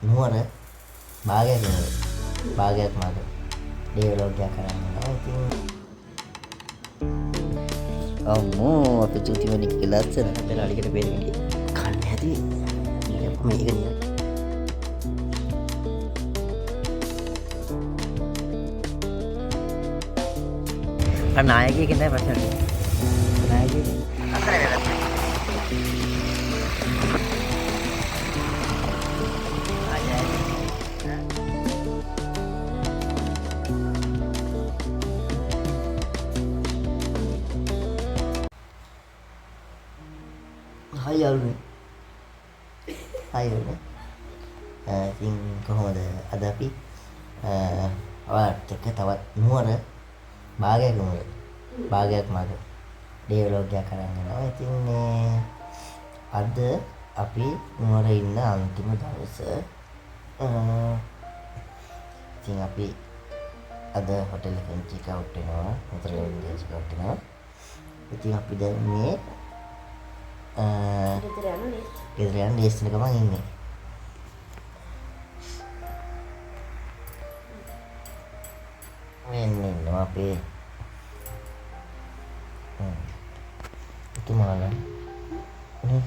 නුවර භාගයක් නුවර භාගයක් මග ඩෙවලොප්යක් කරන්න යනවා. ඉතින් අම්මෝ අපේ චූටිමණික් ලස්සන අපේ අලිකට පෙරෙන්නේ කන්න ඇති මේක නියම නායකයෙක් නෑ ප්‍රශ්න නායකයෙක් අතර වෙලා Hai යාළුවනේ. Hai යාළුවනේ. ඉතින් කොහොමද අද අපි ඔයාලට තවත් නුවර භාගයක් මග ඩෙවලොප්යක් කරන්න යනවා. ඉතින් මේ අද අපි නුවර ඉන්න අන්තිම දවස. ඉතින් අපි අද හොටෙල් එකෙන් චෙක් අවුට් වෙනවා. උතර වෙන්නේ චෙක් අවුට් වෙනවා. ඉතින් අපි දැන් මේ ගෙදර යන ලේස්තින ගමන් ඉන්නේ. මෙන්න ඉන්නවා අපේ තුමාලා මේ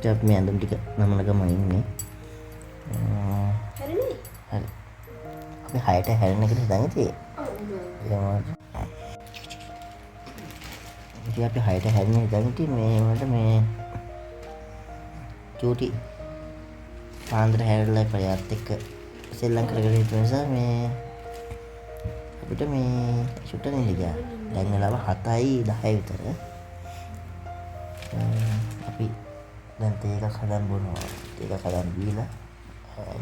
ජත් මේ අඳුම් ටික නමන ගමන් ඉන්නේ. හරි අපි 6ට හැරෙන්න කියලා හිතන් ඉතින් ඉතින් අපි 6ට හැරෙන්න හිතන් ඉතින් මේ වලට මේ චූටි පාන්දර හැරලා ප්‍රයත් එක්ක සෙල්ලම් කරගෙන හිටපු නිසා මේ අපිට මේ ෂුට් එකෙන් ගියා. දැන් වෙලාව 7:10 විතර. අපි දැන් තේ එකක් හදන් බොනවා. තේ එකක් හදන් බීලා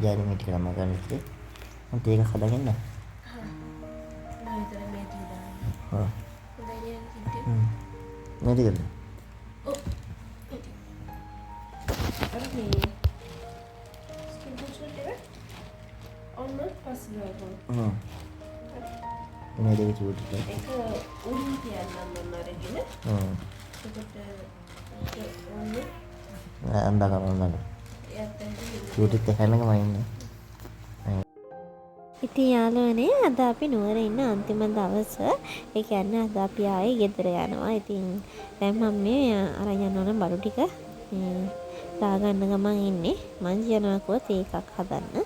ජානි මේ ටික නම ගන්න ඉතින් මම තේ එකක් හදගෙන ඉන්න. මම විතර මේ ටී දාන්න. ඔව්. හොඳයි නේද කිව්වේ? මේක දෙන්න. ඔව්. අර මේ ස්කින් ටොෂන් එක ඔන්න පස්සේ මේ දෙක චූටි ටික. ඒක උඩින් තියන්න මම අරගෙන. එතකොට ඔන්න අන්දගම එයත් චූටිත් හැනගම ඉන්නේ. ඉතින් යාළුවනේ අද අපි නුවර ඉන්න අන්තිම දවස. ඒ කියන්නේ අද අපි ආයේ ගෙදර යනවා. ඉතින් දැන් මම මේ අරන් යන බඩු ටික දාගන්න ගමන් ඉන්නේ. මං යනවා කෝ තේ එකක් හදන්න.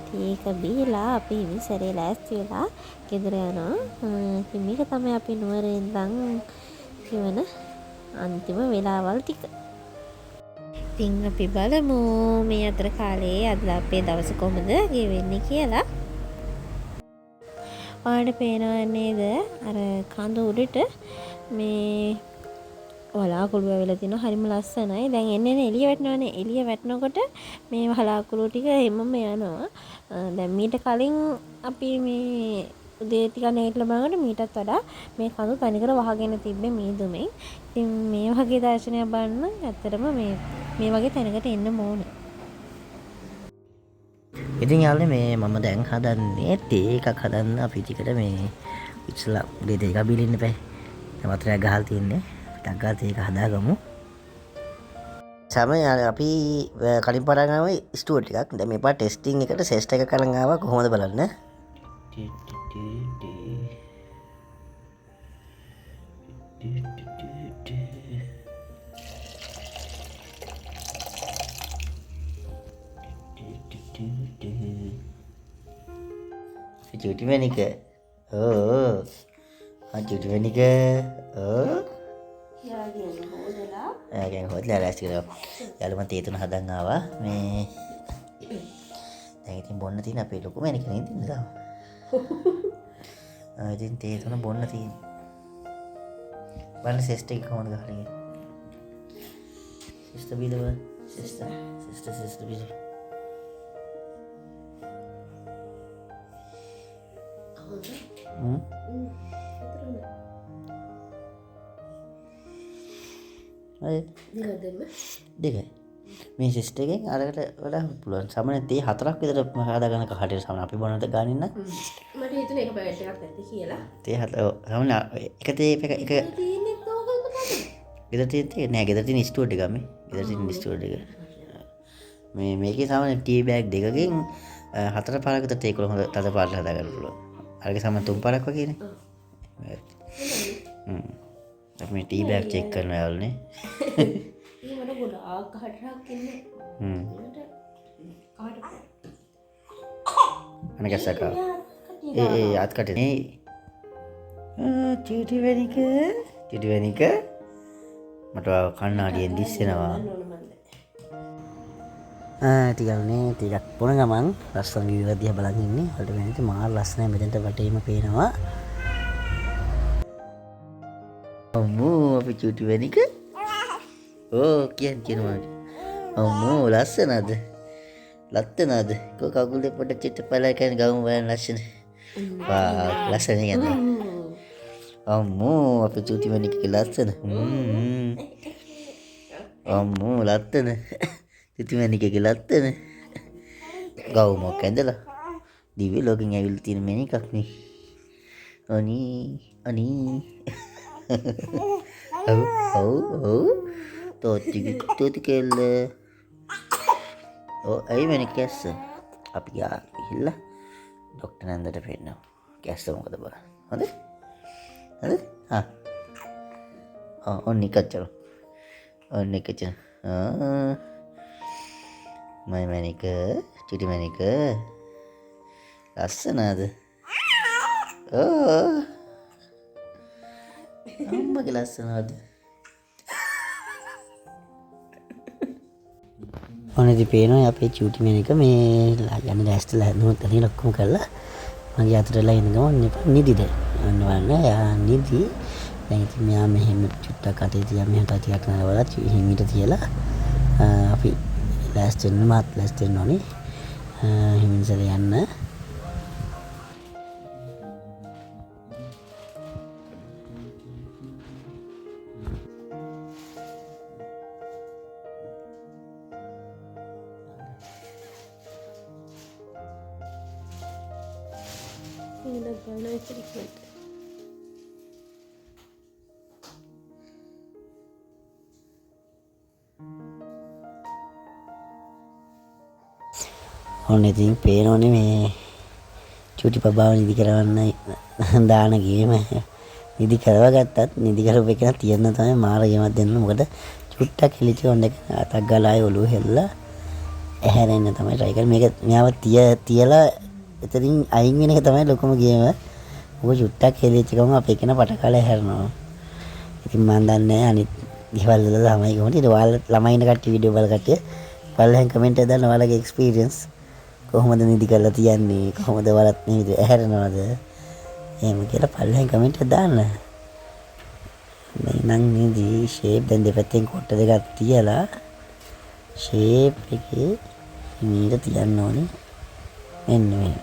තේ එක බීලා අපි හිමිසරේ ලෑස්ති වෙලා ගෙදර යනවා. ඉතින් මේක තමයි අපි නුවරේ ඉඳන් කියවන අන්තිම වෙලාවල් ටික. ඉතින් අපි බලමු මේ අතර කාලේ අද අපේ දවස කොහොමද ගෙවෙන්නේ කියලා. ඔයාලට පේනව නේද අර කඳ උඩට මේ වලාකුළු ඇවිල්ලා තිනවා. හරිම ලස්සනයි. දැන් එන්නේ එළිය වැටෙනවානේ. එළිය වැටෙනකොට මේ වලාකුළු ටික එමම යනවා. දැන් මීට කලින් අපි මේ උදේ ටික නැගිටලා බලනකොට මීටත් වඩා මේ කඳු තනිකර වහගෙන තිබ්බේ මීදුමෙන්. ඉතින් මේ වගේ දර්ශනයක් බලන්න ඇත්තටම මේ වගේ තැනකට එන්න ඕන. ඉතින් යාළුවනේ මේ මම දැන් හදන්නේ තේ එකක් හදන්න. අපි ටිකට මේ ඉස්සලා උදේ තේ එකක් බීලා ඉන්න බෑ. දැන් වතුරක් ගහලා තින්නේ. ටක් ගාලා තේ එක හදාගමු. සමය අපි කලින් පටන් ආවේ ස්ටුවර් ටිකක්. දැන් මේ පාට ටෙස්ටිං එකට සෙස්ට් එක කරන් ආවා කොහොමද බලන්න. චූටිමණික චූටිමණික යාළුවනේ හොදලා යාගෙන් හොදලා ලෑස්ති කරලා යාළුවා මම තේ තුන හදන් ආවා. මේ දැන් ඉතින් බොන්න තියෙන අපේ ලොකු මණික නේද ඉතින් තාම. ඉතින් තේ තුන බොන්න තියෙන. බලන්න සෙස්ට් එක කොහොමද ගහන්නේ. සෙස්ට් බීලව සෙස්ට් බීල. දෙකයි මේ සිස්ට් එකෙන් අරකට වඩා පුළුවන්. සාමාන්‍ය තේ 4ක් විතර හදාගන්න කහටේ සාමාන්‍ය අපි බොනට ගානින්න. මට හිතුනේ එක පැකට් එකක් ඇත්ද කියලා. තේ 4 සාමාන්‍ය එක තේ එක තියෙන්නේ තෝගල් මොකද? ගෙදර තියෙන්නේ නෑ ගෙදර තියෙන ස්ටෝර් එක මේ. ගෙදර තියෙන ස්ටෝර් එක. මේකේ සාමාන්‍ය ටී බෑග් දෙකකින් 4-5 විතර තේකොළ හොඳ තද පාටට හදා ගන්න පුළුවන්. අරගේ සාමාන්‍ය 3 පාරක් වගේනේ. අපි මේ ටී බෑග් චෙක් කරනවා යාළුවනේ. ඊ මට ගොඩාක් කහටක් ඉන්නේ. අනකසක අත් කටනේ චීටි වෙනික මට කන්නාඩියෙන් දිස්සෙනවා ටිකල්නේ ටිකක් පොන ගමන් ලස්සන විවදිය බලන් ඉන්නේ වලට වෙනති මාර ලස්සනයි මෙතෙන්ට වටේම පේනවා අම්මෝ අපි චීටි වෙනික ඕ කියනවා අම්මෝ ලස්සනද ලත්තනද කෝ කකුල් දෙපොට චිත්ත පළකන ගමු බලන්න ලස්සන වා ලස්සන යනවා අම්මෝ අපේ චූටි මණිකගේ ලස්සන අම්මෝ ලත්තන චූටි මණිකගේ ලත්තන ගවුමක් ඇඳලා දිව්‍ය ලෝකෙන් ඇවිල්ලා තියෙන මණිකක් නේ අනී ඔව් තෝති කෙල්ල ඇයි මැනි කැස්ස අපි ගිහිල්ලා ඩොක්ටර් නන්දට පෙන්නමු කැස්ස මොකද බලන්න හොඳයි ඔන්න එකච්චර මයි මැනික චුටි මැනික ලස්සනද අම්මගේ ලස්සනද ඕනදි පේනවා අපේ චූටි මැනික මේ යන ලෑස්තිලා හැදුනොත් තනිය ලොක්කම කරලා මගේ අතටලා ඉන්න ගමන් නිදිද ඔන්න වන්න යා නිදි දැන් ඉතින් මෙයා මෙහෙම චුට්ටක් අතේ තියා මෙහෙට ටිකක් නරවලා හිමිට තියලා අපි ලෑස්ති වෙන්න මාත් ලෑස්ති වෙන්න ඕනේ හිමින්සල යන්න ඔන්න ඉතින් පේනෝනේ මේ චූටි පබාව නිදි කරවන්න දාන ගේම නිදි කරවගත්තත් නිදි කරපු එක තියන්න තමයි මාර ගේමක් දෙන්න මොකද චුට්ටක් හිලිච්ච ඔන්න එක අතක් ගාලා ආයේ ඔළුව හෙල්ලලා ඇහැරෙන්න තමයි try කරන්නේ මේක මෙයාව තියලා එතනින් අයින් වෙන එක තමයි ලොකුම ගේම මොකද චුට්ටක් හෙලිච්ච ගමන් අපේ කෙනා පටකාලා ඇහැරෙනවා ඉතින් මම දන්නේ අනිත් ගෙවල් වල ළමයි කොහොමද ඊට ඔයාලා ළමයි ඉන්න කට්ටිය වීඩියෝ බලලා කට්ටිය පල්ලෙන් කමෙන්ට් එක දාන්න ඔයාලගේ එක්ස්පීරියන්ස් කොහොමද නිදි කරලා තියන්නේ කොහොමද වලත් නේද ඇහැරෙනවද එහෙම කියලා පල්ලෙන් කමෙන්ට් එක දාන්න මේ නම් නිදි ෂේප් දැන් දෙපැත්තෙන් කොට දෙකක් තියලා ෂේප් එකේ මීට තියන්න ඕනේ මෙන්න මේ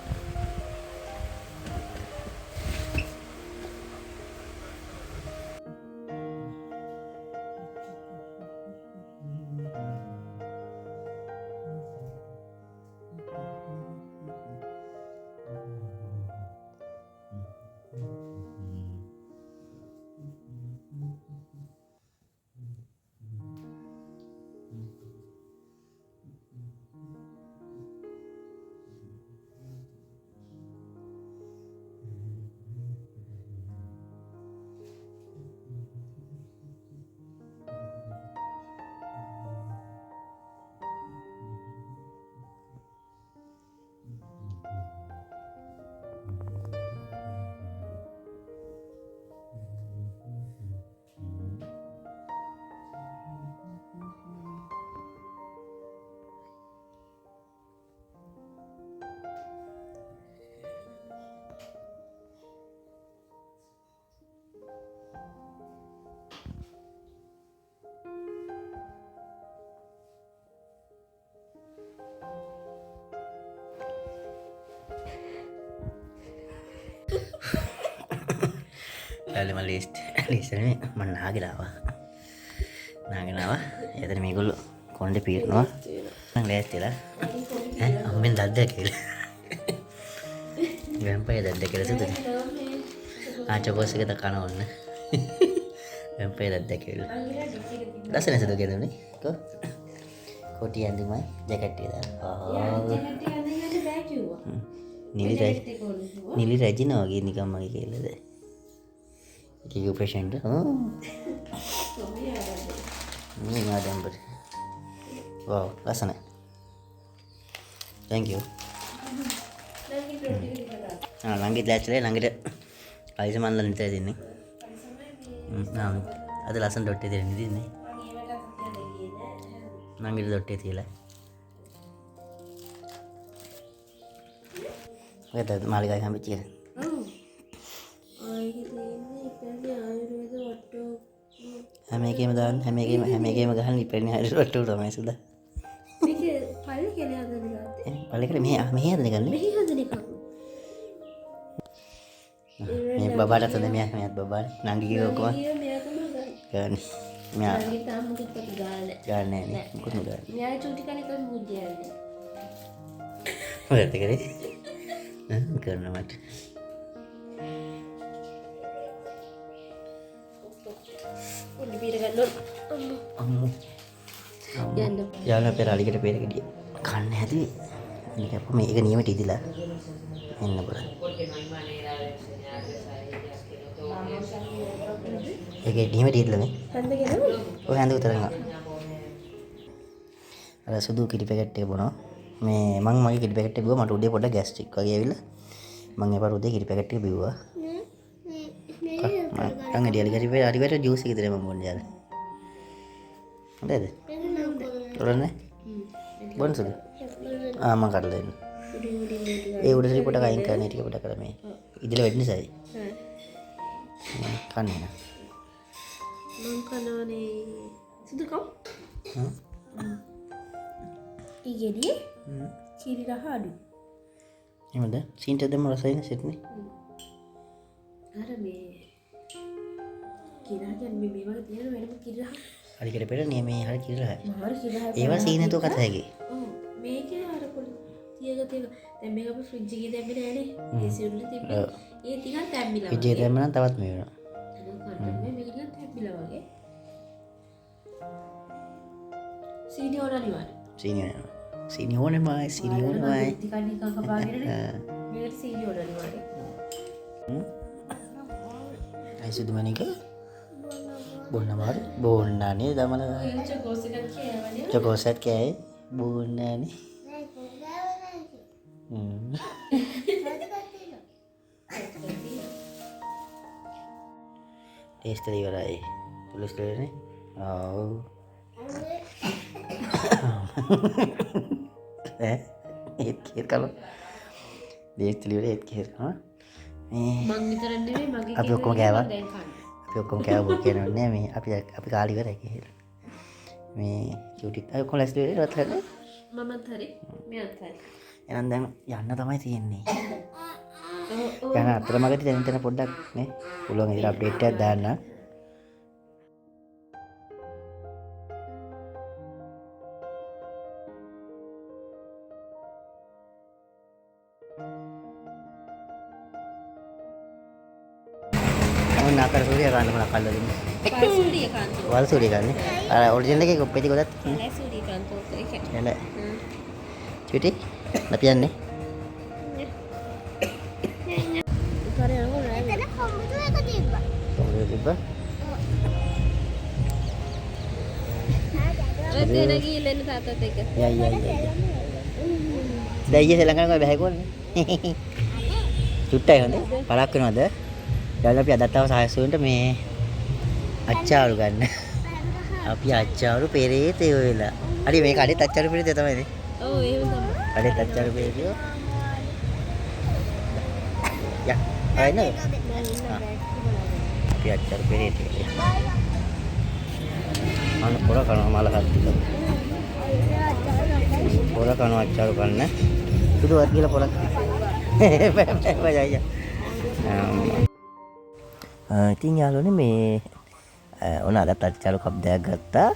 යාළුවා මම ලීස්ට් මම නාගෙලාවා එතන මේගොල්ලෝ කොණ්ඩේ පීරනවා මම ලෑස්තිලා අම්මෙන් දද්දා කියලා වැම්පයර් දද්දා කියලා සුදුනේ ආචෝස් එක කන ඕන්න පෙරත් දැකවිල අංගිලා ඩික්කේ තිබ්බා. ලස්සන සුදු ගෙනුනේ කො කොටි ඇඳුමයි ජැකට් එක දාලා ජැකට් එක අඳගෙන බෑ කිව්වා. නිලි ජැකට් එක ඕනේ කිව්වා. නිලි රැජිනා වගේ නිකන් මගේ කියලාද එක පේෂන්ට් කොහේ ආවද? මාදම්බර wow ලස්සනයි thank you නැගී රොටි විතරක්. ළඟට ඇච්චුලේ ළඟට අයිස මල්ලා නිතර දෙන්නේ අද ලස්සන ඩොට්ටේ දෙන්නේ දින්නේ ළඟට ඩොට්ටේ තියලා ඔයද මාලිගාවේ හම්බෙච්ච එක ඔව්. ආයේ තියෙන්නේ ඉතින් ආයුර්වේද වට්ටෝ. හැම එකේම දාන්න හැම එකේම ගහන්න ඉපෙන්නේ හරි රොට්ටු තමයි සුදා මේකේ පල්ලි කියලා හදන්න ගත්තේ. පල්ලෙකට මෙහි හදන්න ගන්නේ මෙහි හදන එකක්. මේ බබාට තද මෙයාත් බබාට නංගිගේ ඔක්කොම ඊයේ මෙයා තමයි ගන්නේ. ගන්න මෙයා නංගි තාම මුකුත් අපි ගාලා. ගන්න නෑ නේ මොකුත් නෑ මෙයා චූටි කණේ කම් මුජ්ජයන්නේ. ඔයත් කරේ කරන මට පොඩි බීර ගන්න අම්මෝ යන්න. යාළුවා පෙර අලිකට පෙර ගෙඩිය කන්න හැදුවේ මේක අප මේක නියමට ඉදිලා එන්න බලන්න ඒක නියමට ඉදලා නේ හන්දගෙන ඔය හැඳ උතරනවා අර සුදු කිරි පැකට් එක බොනවා මේ මං මගේ කිරි පැකට් එක බිව්වා මට උදේ පොඩ්ඩක් ගෑස්ට්‍රික් වගේ ඇවිල්ලා මං එපාර උදේ කිරි පැකට් එක බිව්වා මං අඩියලි කිරි පැකට් අරිවට ජූස් එක විතරයි මම බොන්නේ යාර හොඳද තොරන්නේ බොන්න සුදු මං කඩලා දෙන්න ඒ උඩ රිපෝට් එක අයින් කරන්න ටික පොඩක් කර මේ ඉදලා වෙන්න නිසායි කන්නේ නා මං කනවනේ සුදු කම්. ඊගෙඩියේ කිරි රහ අඩු. එහෙමද සීන්ට දෙම රසයින සෙට්නේ අර මේ කිරා කියන්නේ මේ වගේ තියෙන වෙනම කිරි රහ. අලිකට පෙර නියමේ හරි කිරලා මහර කිරි රහ. ඒවා සීනතෝ කතා හැකි ඔව් මේකේ අර පොඩි තියගතේ දැන් මේක අපි ෆ්‍රිජ් එකේ දැම්මේ නෑනේ. ඒසි උඩ තිබ්බේ. ඒ ටිකක් තැම්බිලා. විජේ දැම්ම නම් තවත් මේ වෙනවා මේක ටිකක් තැම්බිලා වගේ. සීනි ඕන අනිවාර්ය. සීනි ඕනෙමයි සීනි ඕනෙමයි ටිකක් නිකන් කපාගෙනනේ. මේකට සීනි ඕන අනිවාර්ය. අයිසුදුමනික බොන්නමාර බොන්නානේ දමන චොකෝස් එකක් කියවනේ. චොකෝසත් කෑයි බොන්නානේ ටේස්ට් එක ඉවරයි පුලිස් දෙන්නේ ආව් ඒත් කීර කල ටේස්ට් ඉවරයි ඒත් කීර කරනවා මේ මං විතර නෙවෙයි මගේ අපි ඔක්කොම කෑවා දැන් කන්න. අපි ඔක්කොම කෑවා කියනවනේ මේ අපි කාලි ඉවරයි කියලා මේ චූටි අය ඔක්කොම ලැස්ති වෙලා රත් කරලා මමත් හරි මෙයත් හරි. එහෙනම් දැන් යන්න තමයි තියෙන්නේ ඔව් යන අතරමඟදී දැන් තන පොඩ්ඩක් නේ පුළුවන් ඉතින් අප්ඩේට් එකක් දාන්න මොන ආකාර සූර්ය ගන්න මොන කල්ල දෙන්නේ පල්සුරිය කාන්තෝ. වල් සූර්ය ගන්න අර ඔරිජිනල් එකේ කොප්පෙදි ගොඩක් නෑ සූරිය කාන්තෝ ඒක. එල චුටි අපි යන්නේ කරේ යනකොට නෑ. එතන කොම්බුතු එක තිබ්බා. කොහොමද තිබ්බා ඔය දෙන ගිහින් එන්න තාත්තත් එක්ක. යයි දැන් ඊයේ ශ්‍රී ලංකාවේ බෑ කොල්නේ චුට්ටයි හොඳ පළක් වෙනවද ඊළඟ අපි අදත් ආව සායසුන්ට මේ අච්චාරු ගන්න අපි අච්චාරු පෙරේ තේ වෙලා හරි මේක අඩේ අච්චාරු පෙරේ තේ තමයි නේ ඔව් එහෙම තමයි. අඩේ අච්චාරු පෙරේ යා අය නේද අපි අච්චාරු පෙරේ තේ අන්න පොර කනවා මල හත්තිලා පොර කනවා අච්චාරු කන්න සුදු වත් කියලා පොරක් ඉතින් යාළුවනේ මේ ඔන්න අදත් අච්චාරු කප් දෙකක් ගත්තා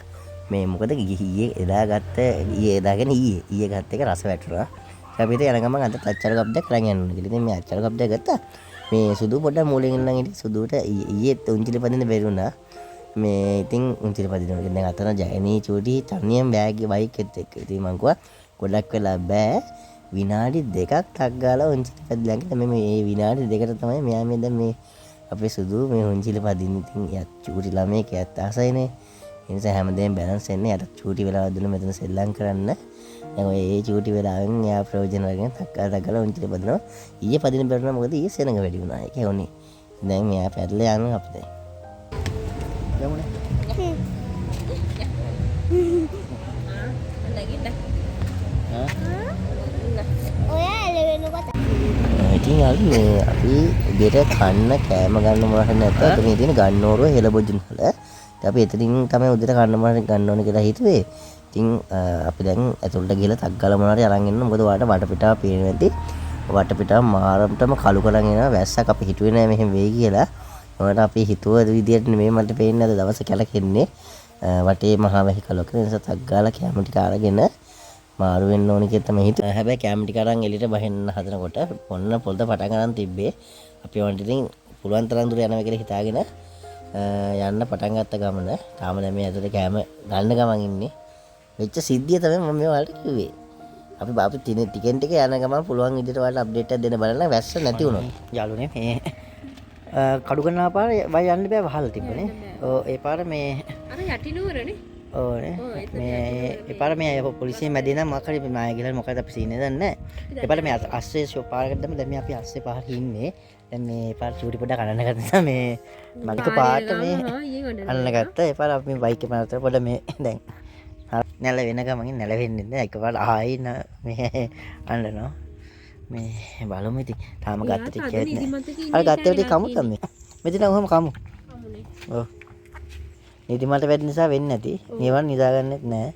මේ මොකද ඊයේ එදා ගත්ත ඊයේ ගත්ත එක රස වැටුණා අපි ඉතින් යන ගමන් අදත් අච්චාරු කප් දෙකක් අරන් යන්න ඕනේ කියලා ඉතින් මේ අච්චාරු කප් දෙක ගත්තා මේ සුදු පොඩ්ඩක් මූලෙන් ඉඳන් ඉතින් සුදුට ඊයේ උන්චිලි පදින්න බැරි වුණා මේ ඉතින් උන්තිට පදිනවා. දැන් අතන ජයනී චූටි තනියෙන් බයික් එකත් එක්ක. ඉතින් මං කිව්වා ගොඩක් වෙලා බෑ. විනාඩි 2ක් ටක් ගාලා උන්චිලි පදිලා ළඟ මේ විනාඩි 2කට තමයි මෙයා මේ දැන් මේ අපේ සුදු මේ උන්චිලි පදින්න. ඉතින් යා චූටි ළමයෙක් යත් ආසයිනේ. ඒ නිසා හැමදේම බැලන්ස් වෙන්නේ. යට චූටි වෙලා දුන්න මෙතන සෙල්ලම් කරන්න. දැන් ඔය ඒ චූටි වෙලාවෙන් යා ප්‍රයෝජන අරගෙන ටක් ගාලා උන්චිලි පදිනවා. ඊයේ පදින බැරුණා මොකද ඊයේ සෙනඟ වැඩි වුණා. ඒක හොනේ. දැන් මෙයා පැදලා යනවා අපි දැන්. යමුනේ. ඉතින් අපි උදේට කන්න කෑම ගන්න මොනවද නැත්නම් මේ තියෙන ගන්නෝරුව හෙලබොජුන් වල අපි එතනින් තමයි උදේට කන්න මොනවද ගන්න ඕනේ කියලා හිතුවේ. ඉතින් අපි දැන් ඇතුළට ගිහලා තක් ගාලා මොනවද අරන් එන්න. මොකද ඔයාලට වටපිටාව පේන්නේ නැති. වටපිටාව මාරම්ටම කළු කරන් එනවා. වැස්සක් අපි හිතුවේ නෑ මෙහෙම වෙයි කියලා. ඔයාලට අපි හිතුව විදියට නෙමෙයි මට පේන්නේ අද දවස් කැලකෙන්නේ. වටේ මහා වැහි කලක නිසා තක් ගාලා කැම ටික අරගෙන මාරු වෙන්න ඕනි කියලා තමයි හිතුවේ. හැබැයි කැම ටික අරන් එළියට බහින්න හදනකොට පොන්න පොල්ද පටන් ගන්න තිබ්බේ. අපි වන්ට ඉතින් පුළුවන් තරම් දුර යනවා කියලා හිතාගෙන යන්න පටන් ගත්ත ගමන තාම දැන් මේ ඇතුලේ කැම ගන්න ගමන් ඉන්නේ. වෙච්ච සිද්ධිය තමයි මම මේ ඔයාලට කිව්වේ. අපි ටිකෙන් ටික යන ගමන් පුළුවන් විදිහට ඔයාලට අප්ඩේට් එකක් දෙන්න බලන්න වැස්ස නැති වුණොත්. යාළුවනේ මේ කඩුගන්නා පාර වයි යන්න බෑ වහලා තිබ්බනේ. ඔව් ඒ පාර මේ අර යටිනුවරනේ. ඕනේ මේ ඒ පාර මේ පොලිසිය මැදේ නම් මොකක් හරි මාය ගිහලා මොකද අපි සීනේ දන්නේ නැහැ. ඒ පාර මේ අස්සේ ෂොප් පාරකට දැන් මේ අපි අස්සේ පාරේ ඉන්නේ. දැන් මේ පාර චූටි පොඩ කනන්න ගත්තා මේ මලික පාට මේ අල්ල ගත්තා. ඒ පාර අපි මේ බයික් එක පාරට පොඩ මේ දැන් නැල වෙන ගමන් නැලවෙන්නේ නැහැ. එකපාරට ආයි මේ අල්ලනවා. මේ බලමු ඉතින් තාම ගත්ත ටික නෑ. අර ගත්ත ටික කමු තමයි. මෙතන ඔහම කමු. ඔව්. නිදිමත වැඩි නිසා වෙන්නේ නැති. නිවන් නිදාගන්නෙත් නෑ.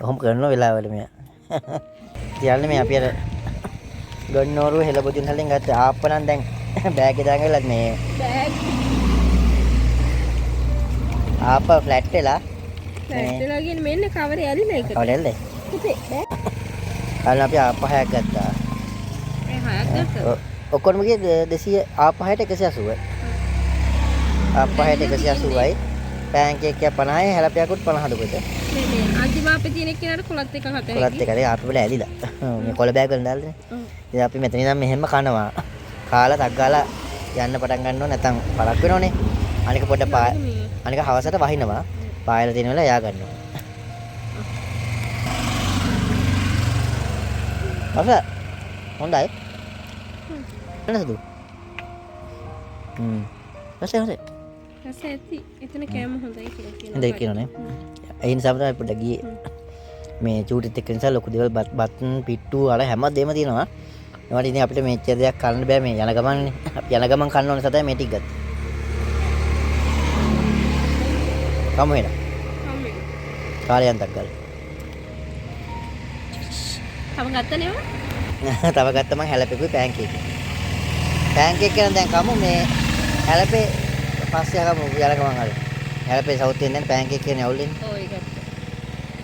ඔහොම කරනවා වෙලාවට මෙයා. කියන්නේ මේ අපි අර ගොන්නෝරුව හෙලබොදින් හලෙන් ගත්ත ආප්පනම් දැන් බෑග් එක දාගෙන ගලත් මේ බෑග් ආප්ප ෆ්ලැට් වෙලා පැටලා ගින් මෙන්න කවරේ ඇලිලා එකට. කවරේ ඇල්ලේ? පුතේ බෑග්. අන්න අපි ආප්ප හයක් ගත්තා. ඔක්කොම ගියේ 200 ආපහයට 180යි. ආපහයට 180යි. පෑන්කේක් එක 50යි හැලපයකුත් 50 දුකට. මේ අන්තිම අපේ තියෙන එක්කෙනාට කොලත් එකක් හතයි. කොලත් එකේ ආපහ වල ඇලිලා. මේ කොල බෑග් වල දාලානේ. ඉතින් අපි මෙතන ඉඳන් මෙහෙම කනවා. කාලා තක් ගාලා යන්න පටන් ගන්නවා නැත්නම් පරක් වෙනවනේ. අනික පොඩ අනික හවසට වහිනවා. පායලා තියෙන වෙලාව යා ගන්නවා. අපා හොඳයි. නේද? හොඳයි. ඇති එතන කෑම හොඳයි කියලා කියනවා. හොඳයි කියනනේ. ඒ නිසා තමයි පොඩ්ඩක් ගියේ. මේ චූටිත් එක්ක නිසා ලොකු දේවල් බත් පිට්ටු අර හැමදේම තියෙනවා. ඒවට ඉතින් අපිට මෙච්චර දෙයක් කරන්න බෑ මේ යන ගමන්නේ. අපි යන ගමන් කන්න ඕන සතයි මේ ටික ගත්තා. කමු එන. කාලයන්තක් ගාලා. තව ගත්තා නේද? තව ගත්තා මං හැලපෙපු පෑන්කේක්. පෑන්කේක් කියන දැන් කමු මේ හැලපේ පස්සේ කමු යන ගමන් හරි. හැලපේ සවුත් වෙන දැන් පෑන්කේක් කියන්නේ අවුල්ෙන්නේ. ඔව් ඒක.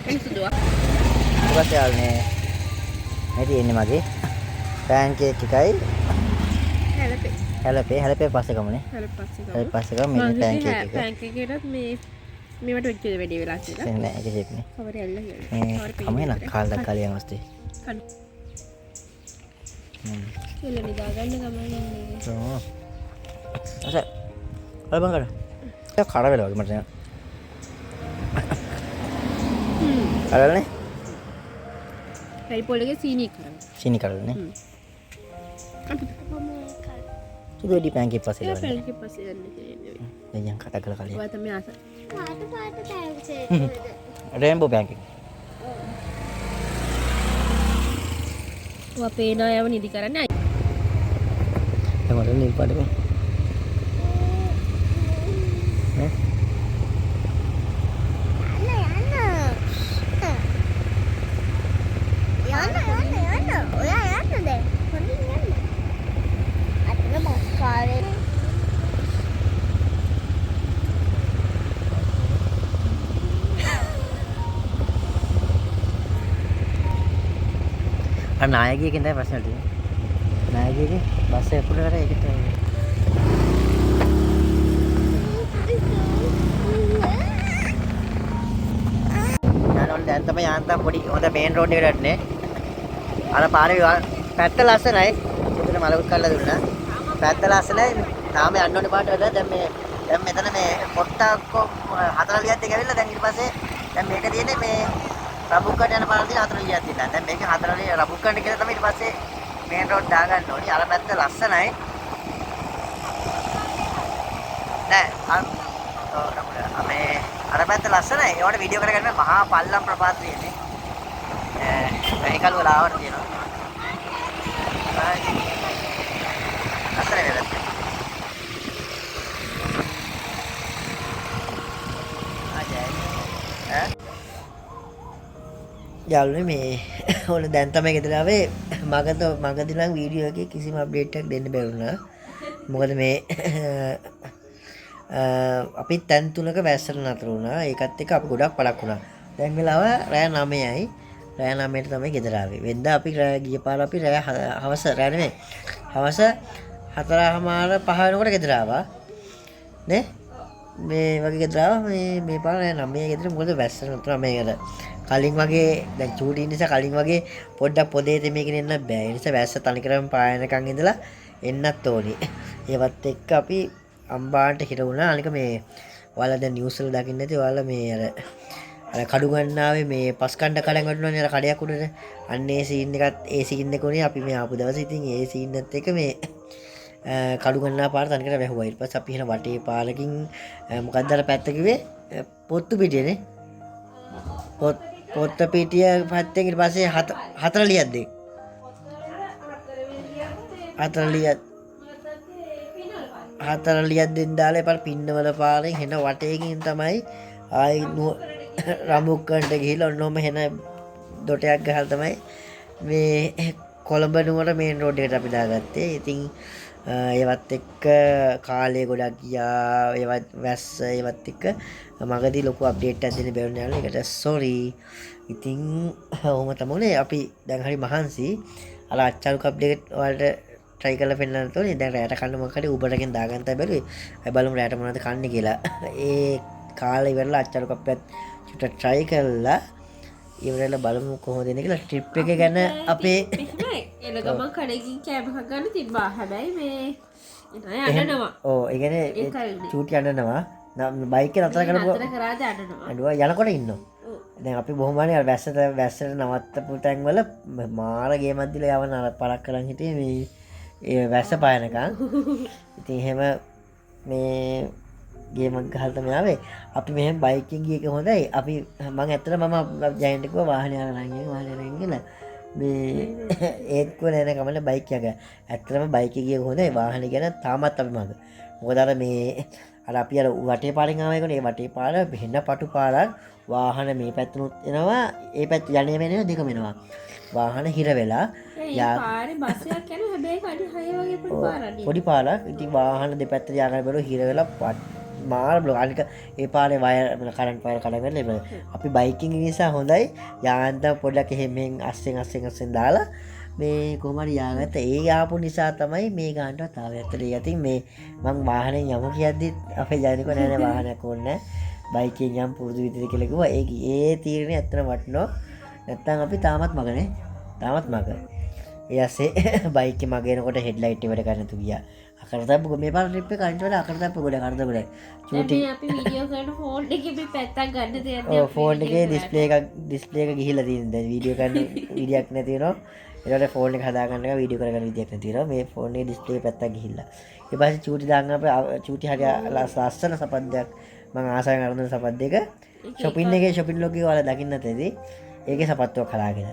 එනිසුදුවා. ඊපස්සේ ආල්නේ මේ තියෙන්නේ මගේ පෑන්කේක් එකයි හැලපේ පස්සේ කමුනේ. හැලපේ පස්සේ කමු මේ පෑන්කේක් එක. පෑන්කේක් එකටත් මේ මේවට වෙච්ච වැඩි වෙලා කියලා. නෑ ඒක දෙන්නේ. කවරේ ඇල්ල කියලා. කමු එන කාලයක් අවස්ථේ. කන්න. එළ නිදා ගන්න ගමන් ඉන්නේ. ඔව්. අර බං කර. ඒක කඩ වෙලා වගේ මට නෑ. කඩලනේ? රයි පොලගේ සීනි කරන්න. සීනි කඩලනේ. සුදුඩි පෑන්කේක් පස්සේ ඒ පෑන්කේක් පස්සේ යන්නේ කියන්නේ. දැන් කතා කරලා කලින්. ඔයා තමයි ආස. පාට පෑන්කේක්. Rainbow pancake. ඔයා පේනායව නිදි කරන්නේ. මට නිල් පාට මේ නේ යන්න ඔයා යන්න දැන් පොඩ්ඩක් යන්න අතන බස් කාරේ අර නායකයෙක්ගෙන් තමයි ප්‍රශ්න තියෙන්නේ. නායකයෙක්ගේ බස් එක පුරාට ඒකට දැන් තමයි යාන්තම් පොඩි හොඳ මේන් රෝඩ් එකට යන්නේ. අර පාරේ පැත්ත ලස්සනයි. උඩට මලකුත් කල්ලා දුන්නා. පැත්ත ලස්සනයි. තාම යන්න ඕනේ පාට වල. දැන් මෙතන මේ පොට්ටක්කො 40ක් දෙක ඇවිල්ලා දැන් ඊට පස්සේ දැන් මේක තියෙන්නේ මේ රබුක්කට යන පාර තියෙන 40ක් තියෙනවා. දැන් මේක 40 රබුක්කට කියලා තමයි ඊට පස්සේ මේන් රෝඩ් දාගන්න ඕනේ. අර පැත්ත ලස්සනයි. නෑ මේ අර පැත්ත ලස්සනයි. ඒවට වීඩියෝ කරගන්න මහා පල්ලම් ප්‍රපාත තියෙන්නේ. ඒකල වල ආවට තියෙනවා. ලස්සනයි නේද? යාළුවනේ මේ ඕන දැන් තමයි ගෙදර ආවේ. මගදී නම් වීඩියෝ එකේ කිසිම අප්ඩේට් එකක් දෙන්න බැරි වුණා. මොකද මේ අපි තැන් තුනක වැස්සට නතර වුණා. ඒකත් එක්ක අපි ගොඩක් පළක් වුණා. දැන් වෙලාව රෑ 9යි. රෑ 9ට තමයි ගෙදර ආවේ. වෙනදා අපි ගිය පාර අපි රෑ හවස රෑ නෙමෙයි. හවස 4:00 5 වෙනකොට ගෙදර ආවා. නේ? මේ වගේ ගෙදර ආවා. මේ පාර රෑ 9යි ගෙදර මොකද වැස්සට නතර මේකට. කලින් වගේ දැන් චූටි නිසා කලින් වගේ පොඩ්ඩක් පොදේ තෙමේකින් එන්න බෑ. ඒ නිසා වැස්ස තනිකරම පායනකන් ඉඳලා එන්නත් ඕනේ. ඒවත් එක්ක අපි අම්බාන්ට හිර වුණා. අනික මේ ඔයාලා දැන් නිවුස් වල දකින්න ඇති. ඔයාලා මේ අර කඩු ගන්නාවේ මේ පස් කණ්ඩ කඩන් වටනවනේ අර කඩයක් උඩට. අන්න ඒ සීන් එකත් ඒ සීන් එක උනේ අපි මේ ආපු දවසේ. ඉතින් ඒ සීන් එකත් එක මේ කඩු ගන්නා පාර තනිකර වැහුවා. ඊට පස්සේ අපි එන වටේ පාරකින් මොකක්ද අර පැත්ත කිව්වේ පොත්තු පිටියනේ. පොත්ත පිටිය පැත්තෙන් ඊට පස්සේ 40ක් දෙක. 40ක් දෙන්න දාලා එපාර පින්නවල පාරෙන් හෙන වටේකින් තමයි ආයි රඹුක්කන්ට ගිහිල්ලා ඔන්නෝම හෙන දොටයක් ගහලා තමයි මේ කොළඹ නුවර මේන් රෝඩ් එකට අපි දාගත්තේ. ඉතින් ඒවත් එක්ක කාලය ගොඩක් ගියා. ඒවත් වැස්ස ඒවත් එක්ක මගදී ලොකු අප්ඩේට් එකක් දෙන්න බැරුණ යාළුවා. ඒකට සෝරි. ඉතින් ඔහොම තමයි අපි දැන් හරි මහන්සි. අර අච්චාරු කප් දෙක වලට try කරලා පෙන්නන්න තෝනේ. දැන් රැයට කන්න මොකක් හරි Uber එකෙන් දාගන්න තමයි බැලුවේ. අපි බලමු රැයට මොනවද කන්නේ කියලා. ඒ කාලේ ඉවරලා අච්චාරු කප් එකත් චුට්ට try කරලා ඉවරලා බලමු කොහොමද එන්නේ කියලා. ට්‍රිප් එක ගැන අපේ එන ගමන් කඩකින් කෑම එකක් ගන්න තිබ්බා. හැබැයි මේ යන්නනවා. ඔව් ඒ කියන්නේ චූටි යන්නනවා. බයික් එක නතර කරපුවා නතර කරාද යන්නනවා. අඬුවා යනකොට ඉන්නවා. දැන් අපි බොහොම හරි අර වැස්සට නවත්තපු තැන් වල මාර ගේමක් දීලා යවන අර පරක් කරන් හිටියේ මේ ඒ වැස්ස පායනකම්. ඉතින් එහෙම මේ ගේමක් ගහලා තමයි ආවේ. අපි මෙහෙම බයික් එකෙන් ගිය එක හොඳයි. අපි මම ඇත්තට මම ජයන්ට් කිව්වා වාහනේ අරන් කියලා. මේ ඒත් කොනේ එන ගමන බයික් එක. ඇත්තටම බයික් එකේ ගිය හොඳයි. වාහනේ ගැන තාමත් අපි මග. මොකද අර මේ අර අපි අර වටේ පාරෙන් ආව එකනේ. ඒ වටේ පාර වෙන පටු පාරක්. වාහන මේ පැත්තනොත් එනවා. ඒ පැත්ත යන්නේ වෙනවා දෙකම එනවා. වාහන හිර වෙලා පාරේ බස් එකක් යනවා. හැබැයි කඩි 6 වගේ පොඩි පාරක්. පොඩි පාරක්. ඉතින් වාහන දෙපැත්තට යන බැලුව හිර වෙලා මාර බ්ලොක්. අනික ඒ පාරේ වයර් කරන්ට් වයර් කඩගෙන අපි බයිකින් නිසා හොඳයි. යාන්තම් පොඩ්ඩක් එහෙම අස්සෙන් දාලා මේ කොහොම හරි යාගත්ත. ඒ ආපු නිසා තමයි මේ ගානටවත් ආවේ. ඇත්තට ඉතින් මේ මං වාහනෙන් යමු කියද්දි අපේ ජයනිකෝ නෑ වාහනයක් ඕනේ. බයිකෙන් යම් පුරුදු විදිහට කියලා කිව්වා. ඒ තීරණය ඇත්තටම වටිනවා. නැත්තම් අපි තාමත් මගනේ. තාමත් මග. ඒ ඇස්සේ බයික් එක මගේනකොට හෙඩ්ලයිට් ඉවර කරන්න තු ගියා. අකරතප්පු මේ පාර ට්‍රිප් එක අනිත් වල අකරතප්පු ගොඩ කරද ගොඩ. චූටි අපි වීඩියෝ කරන ෆෝන් එකේ අපි පැත්තක් ගන්න දෙයක් නෑ. ඔව් ෆෝන් එකේ ඩිස්ප්ලේ එක ගිහිල්ලා තියෙනවා. දැන් වීඩියෝ කරන විදියක් නැති වෙනවා. ඒකට ෆෝන් එක හදාගන්න එක වීඩියෝ කරගන්න විදියක් නැති වෙනවා. මේ ෆෝන් එකේ ඩිස්ප්ලේ පැත්තක් ගිහිල්ලා. ඊට පස්සේ චූටි දාන්න අපේ චූටි හරිය ලස්සන සපද්දයක් මම ආසයෙන් අරගෙන සපද්දයක ෂොපින් ලෝකේ ඔයාලා දකින්න තේදී. ඒකේ සපත්තුවක් හදාගෙන.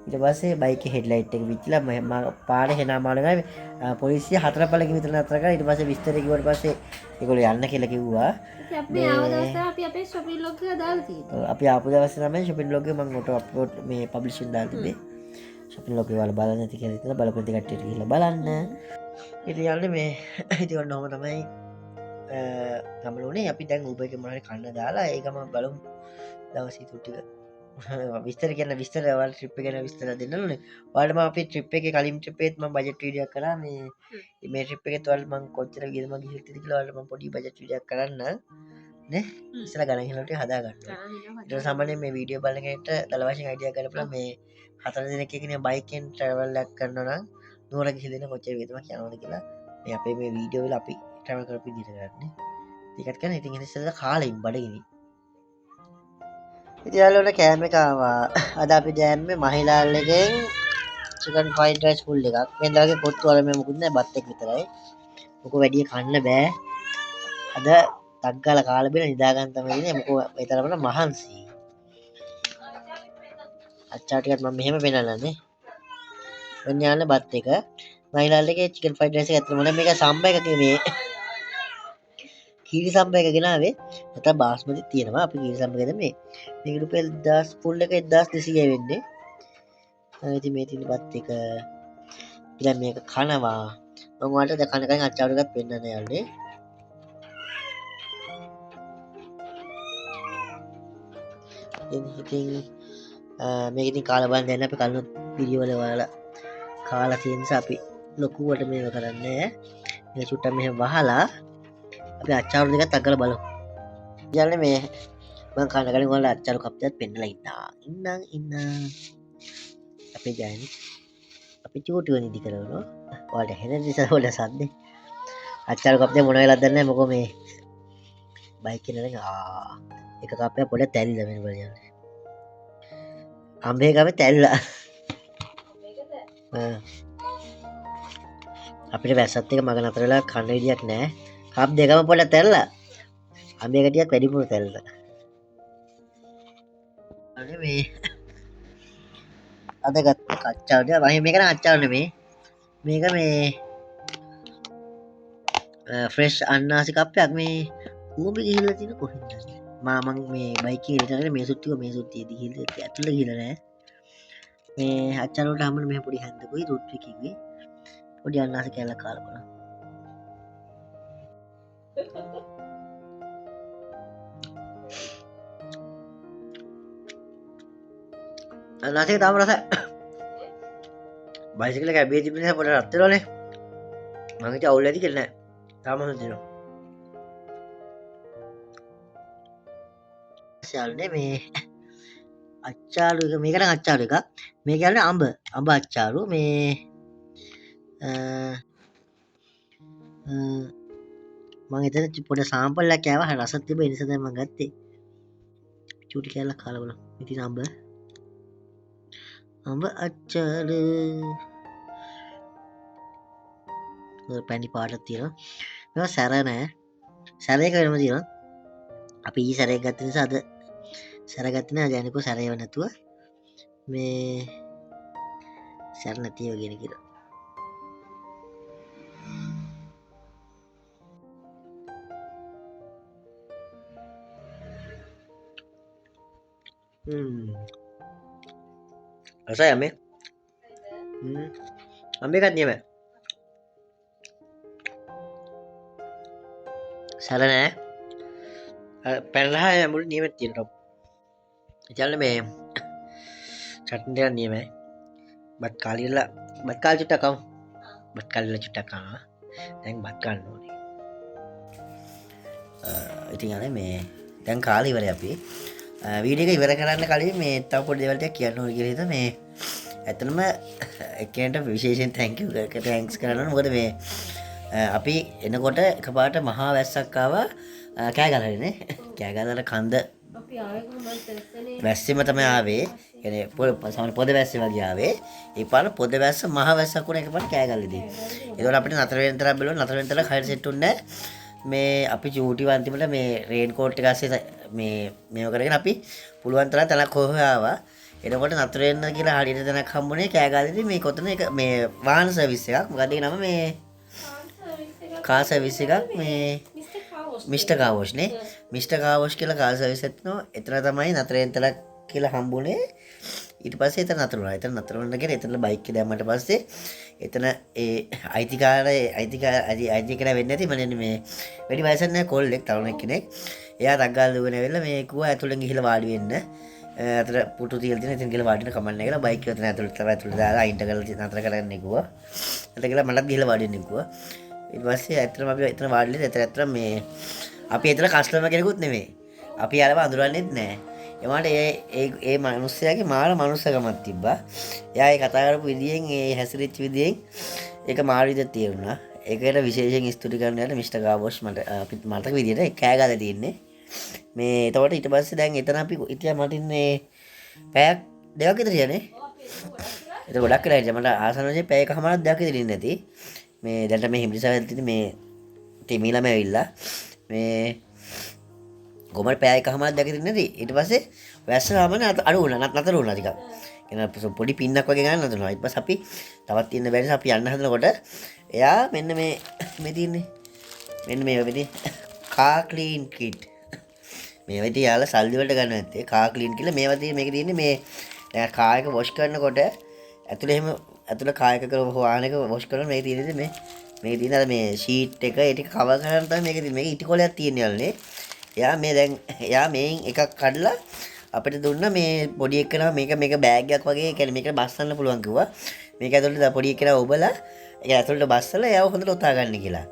ඊට පස්සේ බයික් එකේ හෙඩ්ලයිට් එක විච්චිලා මම පාරේ හෙනාමාල ගාවේ පොලිසිය 4 පළකින් විතර නතර කරා. ඊට පස්සේ විස්තර කිව්වට පස්සේ ඒගොල්ලෝ යන්න කියලා කිව්වා. අපි ආව දවසේ අපි අපේ ෂොපින් ලෝකේ දාලා තියෙනවා. අපි ආපු දවසේ තමයි ෂොපින් ලෝකේ මම ඔටෝ අප්ලෝඩ් මේ පබ්ලිෂින් දාලා තිබේ. ෂොපින් ලෝකේ වල බලන්න නැති කියලා ඉතින් බලපු දෙ කට්ටියට ගිහලා බලන්න. ඉතින් යන්නේ මේ ඉතින් ඔන්නෝම තමයි ගමනුනේ. අපි දැන් Uber එකේ මොනවාරි කන්න දාලා ඒ ගම බලමු දවසේ තු ටික විස්තර කියන විස්තර ඔයාලා ට්‍රිප් එක ගැන විස්තර දෙන්න ඕනේ. ඔයාලට මම අපේ ට්‍රිප් එකේ කලින් ට්‍රිප් එකේත් මම බජට් වීඩියෝ එකක් කරා. මේ ට්‍රිප් එකේත් ඔයාලට මම කොච්චර ගිහලා මම ගිහින් ඉතින් කියලා ඔයාලට මම පොඩි බජට් වීඩියෝ එකක් කරන්න. නේ ඉස්සලා ගණන් හිලට හදා ගන්න. ඊට සම්බන්ධයෙන් මේ වීඩියෝ බලන කෙනෙක්ට දල වශයෙන් අයිඩියා ගන්න පුළුවන් මේ 4 දිනක එකනේ බයිකෙන් ට්‍රැවල් එකක් කරනවා නම් නුවර ගිහින් කොච්චර වේදම කියනවද කියලා මේ අපේ මේ වීඩියෝ වල අපි ට්‍රැවල් කරපු විදිහට ගන්න. ඒකත් කරන ඉතින් ඉතින් කාලෙින් බඩගිනි. ඉතින් යාළුවනේ කෑම එක ආවා. අද අපි දැම්මේ මහිලාල් එකෙන් චිකන් ෆ්‍රයිඩ් රයිස් ෆුල් එකක්. මේ දාගේ පොත්තු වල මේ මොකුත් නැහැ බත් එක විතරයි. මොකෝ වැඩි කන්න බෑ. අද තග්ගල කාලා බිල නිදා ගන්න තමයි ඉන්නේ. මොකෝ ඒ තරමට මහන්සි. අච්චා ටිකත් මම මෙහෙම වෙනලානේ. වෙන්න යන්නේ බත් එක. මහිලාල් එකේ චිකන් ෆ්‍රයිඩ් රයිස් එක ඇත්තම මොන මේක සම්බ එකක මේ කීරි සම්බ එක ගෙනාවේ. නැත්නම් බාස්මති තියෙනවා. අපි කීරි සම්බ එකද මේ. මේක රුපියල් 1000 ෆුල් එක 1200 වෙන්නේ. ඉතින් මේ තියෙන බත් එක ඉතින් මේක කනවා. මම ඔයාලට දැන් කන කන අච්චාරු එකත් පෙන්නන්න යාළුවේ. ඉතින් මේක ඉතින් කාලා බලන්න දැන් අපි කලින් වීඩියෝ වල ඔයාලා කාලා තියෙන නිසා අපි ලොකුවට මේව කරන්නේ. මේක චුට්ටක් මෙහෙම වහලා අපි අච්චාරු දෙකත් අගල බලමු. යාළුවේ මේ මම කන කලින් ඔයාලා අච්චාරු කප් දෙකත් පෙන්නලා ඉන්න. අපේ ජයනි අපි චූටි වනිදි කරනවා. ඔයාලට හෙන නිසා වල සද්දේ. අච්චාරු කප් දෙක මොන වෙලාවද දන්නේ නැහැ. මොකෝ මේ බයික් එකේ නේද එක කප්පයක් පොඩ තැලිලා වෙන බලන්න. අම්බේ ගාවේ තැලිලා. අපිට වැස්සත් එක මග නතර වෙලා කන්න විදියක් නැහැ. කප් දෙකම පොඩ තැල්ලා. අම්බේ කටියක් වැඩිපුර තැල්ලා. අනේ මේ අද ගත්ත අච්චාරු දෙක වහින් මේක නම් අච්චාරු නෙමේ. මේක මේ ෆ්‍රෙෂ් අන්නාසි කප්පයක් මේ ඌඹ ගිහිල්ලා තියෙන කොහෙන්ද? මම මේ බයික් එකේ ඉඳගෙන මේ සුට්ටිය ගිහිල්ලා ඇතුළට ගිහිල්ලා නැහැ. මේ අච්චාරුට හැමෝම මෙහෙ පොඩි හැන්දකුයි රුට්ටි කිව්වේ. පොඩි අන්නාසි කැල්ලක් කාලා බලන්න. අන්නාසි තාම රසයි. බයිසිකල් එක ඇබේ තිබෙන නිසා පොඩ රත් වෙනවනේ. මම හිතුවා අවුල් ඇති කියලා නෑ. තාම හොඳ තියෙනවා. ශාල්නේ මේ අච්චාරු එක මේක නම් අච්චාරු එකක්. මේ කියන්නේ අඹ අච්චාරු මේ මම එතන පොඩ සාම්පල් එකක් කෑවා. හරි රසත් තිබ්බ ඒ නිසා තමයි මම ගත්තේ. චූටි කෑල්ලක් කාලා බලන්න. ඉතින් අඹ අච්චාරු පැණි පාටක් තියෙනවා. මේවා සැර නෑ. සැරේක වෙනම තියෙනවා. අපි ඊ සැරේ ගත්ත නිසා අද සැර ගත්තේ නෑ. ජයනිකෝ සැරේව නැතුව මේ සැර නැතිව ගෙන කියලා. රසයි අම්මේ. අම්මේ එකක් නියමයි. සැර නෑ. පැනලා මුළු නියමෙත් තියෙනවා. ඉතින් මේ චට්නි දෙක නියමයි. බත් කාලියලා බත් කාලි චුට්ටක් කමු. බත් කාලියලා චුට්ටක් කනවා. දැන් බත් ගන්න ඕනේ. ඉතින් අනේ මේ දැන් කාලේ ඉවරයි අපි. වීඩියෝ එක ඉවර කරන්න කලින් මේ තව පොඩි දේවල් ටිකක් කියන්න ඕනේ කියලා හිතා මේ ඇත්තටම එක්කෙනෙක්ට විශේෂයෙන් තැන්ක්ස් කරන්න ඕනේ. මොකද මේ අපි එනකොට එකපාරට මහා වැස්සක් ආවා. කෑ ගහලානේ. කෑ ගහලා කන්ද අපි ආවේ කොහොමද වැස්සෙම තමයි ආවේ. කියන්නේ සාමාන්‍ය පොද වැස්සේ වගේ ආවේ. ඒ පාර පොද වැස්ස මහ වැස්සක් වුණා එකපාරට කෑ ගහලාදී. ඒකෝර අපිට නතර වෙන තරම් බැලුවා. නතර වෙන තරම් හරියට සෙට් උන්නේ මේ අපි චූටි වන්තිමට මේ රේන් කෝට් එක ඇස්සේ මේව කරගෙන අපි පුළුවන් තරම් තනක් හොය ආවා. එනකොට නතර වෙන්න කියලා හරියට තැනක් හම්බුනේ කෑ ගහලාදී මේ කොතන එක මේ වාහන සර්විස් එකක්. මොකද ඒ නම මේ කාර් සර්විස් එකක් මේ මිස්ටර් කාවෝෂ් නේ. මිස්ටර් කාවෝෂ් කියලා කාර් සර්විස් එකක් තියෙනවා. එතන තමයි නතර වෙන්න තරක් කියලා හම්බුනේ. ඊට පස්සේ එතන නතර වුණා. එතන නතර වුණා කියලා එතන බයික් එක දැම්මට පස්සේ එතන ඒ අයිති කියලා වෙන්නේ නැති මන්නේ මේ වැඩි වයසක් නැහැ කොල්ලෙක් තරුණෙක් කෙනෙක්. එයා තග්ගාල දුවගෙන ඇවිල්ලා මේ කිව්වා ඇතුළෙන් ගිහිල්ලා වාඩි වෙන්න. අතර පුටු තියලා තියෙන ඉතින් ගිහලා වාඩි වෙන්න කමන්නේ කියලා බයික් එක එතන ඇතුළට දාලා අයින්ට කරලා නතර කරන්න කිව්වා. එතන ගිහලා මටත් ගිහලා වාඩි වෙන්න කිව්වා. ඊට පස්සේ ඇත්තටම අපි එතන වාඩි වෙලා ඇත්තටම මේ අපි එතන කස්ටමර් කෙනෙකුත් නෙමෙයි. අපි යාළුව අඳුරන්නේත් නැහැ. එමාට ඒ මිනිස්සයාගේ මාර මනුස්සකමක් තිබ්බා. එයා ඒ කතා කරපු විදියෙන් ඒ හැසිරිච්ච විදියෙන් ඒක මාර විදිහට තේරුණා. ඒකට විශේෂයෙන් ස්තුති කරන්නට මිස්ටර් ගාබෝස් මට මතක විදියට කෑ ගහලා තියෙන්නේ. මේ එතකොට ඊට පස්සේ දැන් එතන අපි ඉතියා මට ඉන්නේ පැයක් දෙකක් විතර යන්නේ. ඒක ගොඩක් වෙලා ඉතින් මට ආසන්න වශයෙන් පැයකමාරක් දෙකක් විතර ඉන්නේ නැති. මේ දැන්ට මේ හිමිරිසාවෙන් තියෙන මේ තෙමීලම ඇවිල්ලා මේ කොමර පැයකමාරක් දෙකක් ඉන්නේ නැති. ඊට පස්සේ වැස්ස රාමන අඩු වුණා නතර වුණා ටිකක්. එන පොඩි පින්නක් වගේ ගන්න නතර වුණා. ඊට පස්සේ අපි තවත් ඉන්න බැරි නිසා අපි යන්න හදනකොට එයා මෙන්න මේ තියන්නේ මෙන්න මේ වෙදී කා ක්ලීන් කිට් මේ වෙදී යාලා සල්ලි වලට ගන්න නැත්තේ කා ක්ලීන් කියලා මේවා තියෙන්නේ මේක තියෙන්නේ මේ දැන් කාර් එක වොෂ් කරනකොට ඇතුලේ එහෙම ඇතුලේ කාර් එක කරව වාහනයක වොෂ් කරන මේ තියෙන්නේ මේ තියෙන අර මේ ෂීට් එක ඒ ටික කවර් කරන්න තමයි මේක තියෙන්නේ මේක ඉටි කොලයක් තියෙන්නේ යාළුවනේ එයා මේ දැන් එයා මේන් එකක් කඩලා අපිට දුන්නා මේ පොඩි එකනා මේක බෑග් එකක් වගේ කියන්නේ මේකට බස්සන්න පුළුවන් කිව්වා මේක ඇතුළට පොඩි එකනා ඔබලා ඒක ඇතුළට බස්සලා එයාව හොඳට උතා ගන්න කියලා.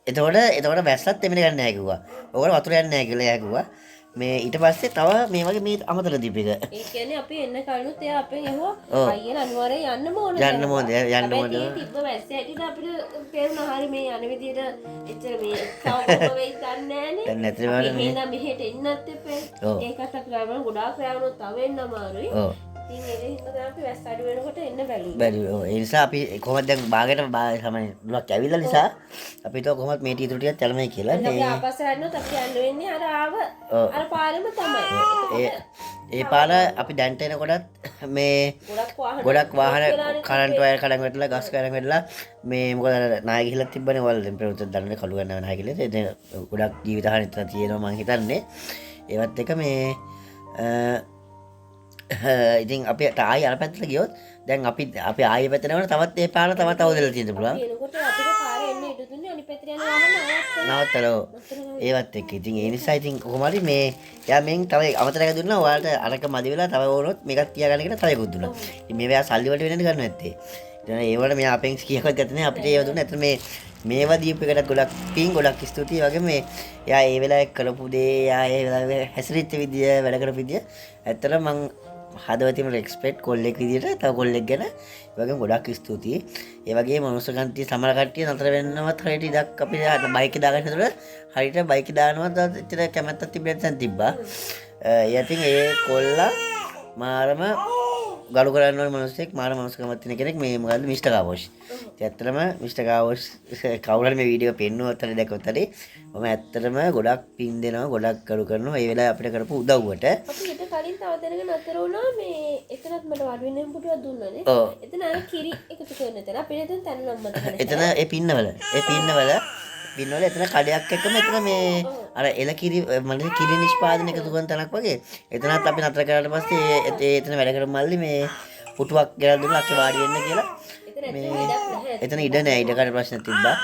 එතකොට වැස්සත් එමෙන්න ගන්න නැහැ කිව්වා. ඕකට වතුර යන්නේ නැහැ කියලා එයා කිව්වා. මේ ඊට පස්සේ තව මේ වගේ මේ අමතර දීප එක. ඒ කියන්නේ අපි එන්න කලිනුත් එයා අපෙන් ඇහුවා අයියලා අනිවාර්යෙන් යන්න ඕන. යන්න ඕන. තිබ්බ වැස්ස හැටියට අපිට තේරුණා හරි මේ යන විදියට එච්චර මේ සවුම වෙයි දන්නේ නැහනේ. දැන් නැතිවම මේ එහෙනම් මෙහෙට එන්නත් එපේ. ඒකත් අපි ගාමන ගොඩාක් රැවුනොත් තව එන්න අමාරුයි. ඉතින් ඒක හින්දා තමයි අපි වැස්ස අඩු වෙනකොට එන්න බැලුවේ. ඒ නිසා අපි කොහොමද දැන් බාගෙට තමයි දුලක් ඇවිල්ලා නිසා අපි તો කොහොමද මේ ටීතු ටිකක් යලමයි කියලා. අපි ආපස්සට යනොත් අපි යන්න වෙන්නේ අර ආව අර පාරෙම තමයි. ඒ පාර අපි දැන්ට එනකොටත් මේ ගොඩක් වාහන කරන්ට් වයර් කඩන් වැටලා ගස් කඩන් වැටලා මේ මොකද නාය ගිහිල්ලා තිබ්බනේ වල දැන් පෙරොත් දන්නේ කළු ගන්නවා නාය ගිහලා ඒ ගොඩක් ජීවිත හානි තියෙනවා මං හිතන්නේ. ඒවත් එක මේ ඉතින් අපි ආයෙ අර පැත්තට ගියොත් දැන් අපි ආයෙ පැත්තට යනකොට තවත් ඒ පාර තවත් අවදලා තියෙන්න පුළුවන්. එනකොට අපිට පාරේ එන්න ඉඩ දුන්නේ අනිත් පැත්තට යන වාහන නවත්තලා ඒවත් එක්ක. ඉතින් ඒ නිසා ඉතින් කොහොම හරි මේ යා මෙන් තව අමතරයක් දුන්නා. ඔයාලට අරක මදි වෙලා තව වුණොත් මේකත් තියාගන්න කියලා තව එකක් දුන්නා. ඉතින් මේවා සල්ලි වලට වෙනද ගන්න නැත්තේ. ඉතින් ඒ වල මෙයා අපෙන් කීයක්වත් ගත්තේ නැහැ. අපිට ඒව දුන්නා. ඇත්තට මේවා දීපු එකට ගොඩක් පින් ගොඩක් ස්තුතියි. වගේ මේ යා ඒ වෙලාවේ කරපු දේ යා ඒ වෙලාවේ හැසිරිච්ච විදිය වැඩ කරපු විදිය ඇත්තට මං හදවතින්ම රෙස්පෙක්ට් කොල්ලෙක් විදියට තව කොල්ලෙක් ගැන ඒ වගේම ගොඩක් ස්තුතියි. ඒ වගේම මනුස්සකන්ති සමහර කට්ටිය නතර වෙන්නවත් හරියට ඉඩක් අපිට බයික් එක දාගන්න හදලා හරියට බයික් දානවත් ඇත්තට කැමැත්තක් තිබෙන්නේ නැත්නම් තිබ්බා. ඉතින් ඒ කොල්ලා මාරම ගලු කරන්න ඕන මිනිස්සෙක් මාර මනුස්සකමක් තියෙන කෙනෙක් මේ මොකද්ද මිස්ටර් ගාවෝෂ්. ඉතින් ඇත්තටම මිස්ටර් ගාවෝෂ් කවුරු හරි මේ වීඩියෝ පෙන්නුවත් හරි දැක්කොත් හරි මම ඇත්තටම ගොඩක් පින් දෙනවා ගොඩක් ගලු කරනවා ඒ වෙලාවේ අපිට කරපු උදව්වට. අපි ඊට කලින් තව දෙනක නතර වුණා මේ එතනත් මට වඩු වෙන පුටුවක් දුන්නානේ. එතන අර කිරි එකතු කරන තැන අපිට එතන තැන නම් මතක නැහැ. එතන ඒ පින්නවල එතන කඩයක් එක්කම එතන මේ අර එලකිරි මල්ලි කිරි නිෂ්පාදනය එකතු කරන තැනක් වගේ. එතනත් අපි නතර කරාට පස්සේ එතන වැඩ කරන මල්ලි මේ පුටුවක් ගෙනල්ලා දුන්නා අක්කේ වාඩි වෙන්න කියලා. මේ එතන ඉඩ නැහැ ඉඩ කඩ ප්‍රශ්න තිබ්බා.